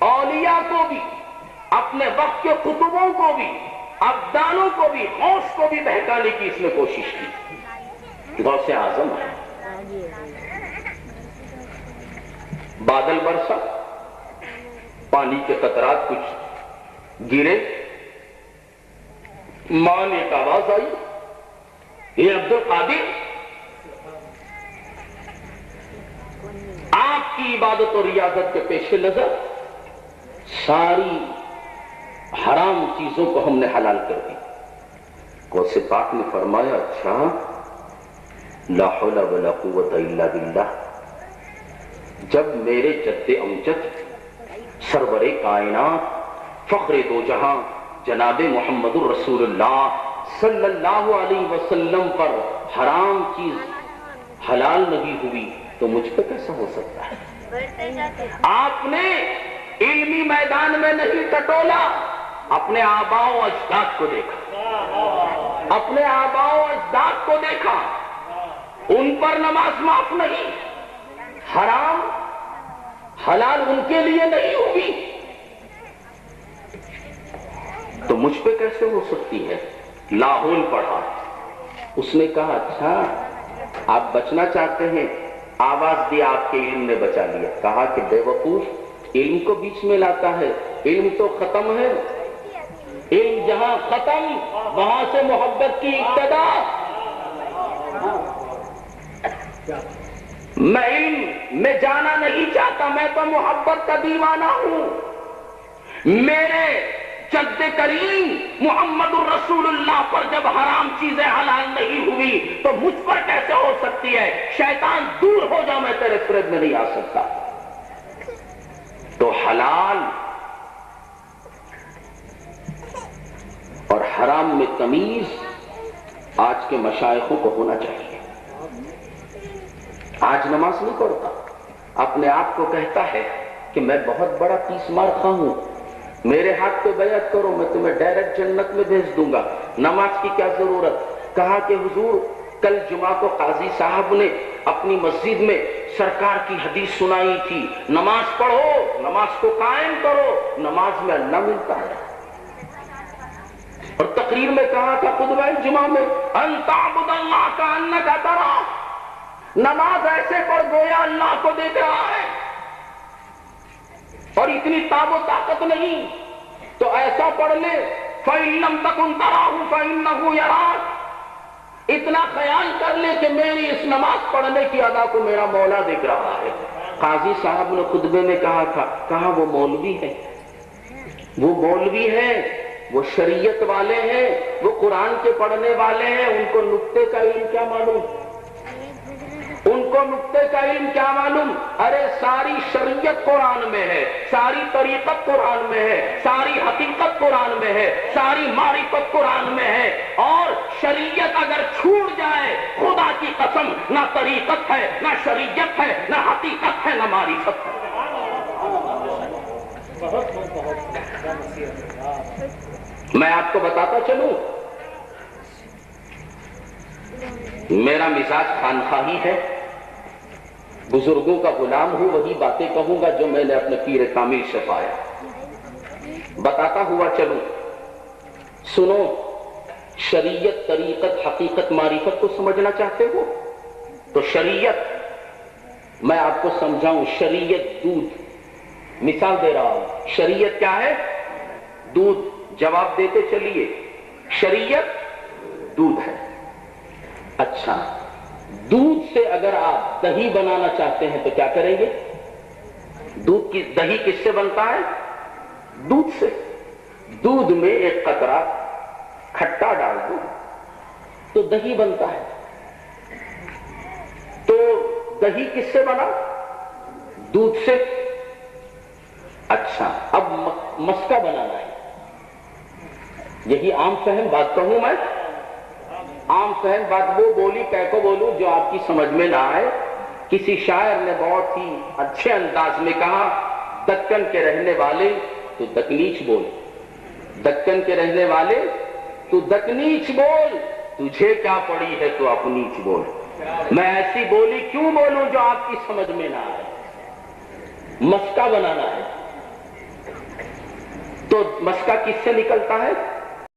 اولیاء کو بھی، اپنے وقت کے قطبوں کو بھی، ابدالوں کو بھی، غوث کو بھی بہکانے کی اس نے کوشش کی۔ غوث اعظم ہے۔ بادل برسا، پانی کے قطرات کچھ گرے، ماں نے ایک آواز آئی، یہ عبد القادر، آپ کی عبادت اور ریاضت کے پیش نظر ساری حرام چیزوں کو ہم نے حلال کر دی۔ غوث پاک نے فرمایا اچھا، لا حول ولا قوت الا باللہ۔ جب میرے جد امجد سرور کائنات فخر دو جہاں جناب محمد الرسول اللہ صلی اللہ علیہ وسلم پر حرام چیز حلال نہیں ہوئی تو مجھ پہ کیسا ہو سکتا ہے؟ آپ نے علمی میدان میں نہیں ٹٹولا، اپنے آباء و اجداد کو دیکھا، اپنے آباء و اجداد کو دیکھا، ان پر نماز معاف نہیں، حرام حلال ان کے لیے نہیں ہوئی تو مجھ پہ کیسے ہو سکتی ہے؟ لاہور پڑھا، اس نے کہا اچھا آپ بچنا چاہتے ہیں، آواز دی، آپ کے علم نے بچا لیا۔ کہا کہ بے وقوف، علم کو بیچ میں لاتا ہے، علم تو ختم ہے، علم جہاں ختم وہاں سے محبت کی ابتدا۔ میں علم میں جانا نہیں چاہتا، میں تو محبت کا دیوانہ ہوں۔ میرے جد کریم محمد الرسول اللہ پر جب حرام چیزیں حلال نہیں ہوئی تو مجھ پر کیسے ہو سکتی ہے؟ شیطان دور ہو جا، میں تیرے فریب میں نہیں آ سکتا۔ تو حلال اور حرام میں تمیز آج کے مشائخوں کو ہونا چاہیے۔ آج نماز نہیں پڑھتا، اپنے آپ کو کہتا ہے کہ میں بہت بڑا تیس مار خواہ ہوں، میرے ہاتھ پہ بیعت کرو میں تمہیں ڈائریکٹ جنت میں بھیج دوں گا، نماز کی کیا ضرورت؟ کہا کہ حضور کل جمعہ کو قاضی صاحب نے اپنی مسجد میں سرکار کی حدیث سنائی تھی، نماز پڑھو، نماز کو قائم کرو، نماز میں اللہ ملتا ہے۔ اور تقریر میں کہا تھا خطبہ جمعہ میں، ان تعبد اللہ کانک تراہ، نماز ایسے پڑھ گویا اللہ کو دیکھ رہا ہے۔ اور اتنی تاب و طاقت نہیں تو ایسا پڑھ لے فَإِن لَمْ تَكُنْ تَرَاهُ فَإِنَّهُ يَرَاكَ، اتنا خیال کر لے کہ میری اس نماز پڑھنے کی ادا کو میرا مولا دیکھ رہا ہے۔ قاضی صاحب نے خطبے میں کہا تھا، کہا وہ مولوی ہے، وہ مولوی ہیں، وہ شریعت والے ہیں، وہ قرآن کے پڑھنے والے ہیں، ان کو نکتے کا علم کیا معلوم؟ ان کو نکتے کا علم کیا معلوم؟ ارے ساری شریعت قرآن میں ہے، ساری طریقت قرآن میں ہے، ساری حقیقت قرآن میں ہے، ساری معرفت قرآن میں ہے، اور شریعت اگر چھوٹ جائے خدا کی قسم نہ طریقت ہے، نہ شریعت ہے، نہ حقیقت ہے، نہ معرفت ہے۔ میں آپ کو بتاتا چلوں، میرا مزاج خانخواہی ہے، بزرگوں کا غلام ہوں، وہی باتیں کہوں گا جو میں نے اپنے پیر کامل سے پایا، بتاتا ہوا چلوں۔ سنو، شریعت، طریقت، حقیقت، معرفت کو سمجھنا چاہتے ہو تو شریعت میں آپ کو سمجھاؤں، شریعت دودھ، مثال دے رہا ہوں، شریعت کیا ہے؟ دودھ، جواب دیتے چلیے، شریعت دودھ ہے۔ اچھا، دودھ سے اگر آپ دہی بنانا چاہتے ہیں تو کیا کریں گے؟ دودھ کی دہی کس سے بنتا ہے؟ دودھ سے۔ دودھ میں ایک قطرہ کھٹا ڈال دو تو دہی بنتا ہے۔ تو دہی کس سے بنا؟ دودھ سے۔ اچھا، اب مسکا بنانا ہے، یہی عام فہم بات کہوں میں، عام فہم بات وہ بولی کہہ کو بولوں جو آپ کی سمجھ میں نہ آئے۔ کسی شاعر نے بہت ہی اچھے انداز میں کہا، دکن کے رہنے والے تو دکنیچ بول، دکن کے رہنے والے تو دکنیچ بول، تجھے کیا پڑی ہے تو اپنیچ بول۔ میں ایسی بولی کیوں بولوں جو آپ کی سمجھ میں نہ آئے؟ مسکا بنانا ہے، تو مسکہ کس سے نکلتا ہے؟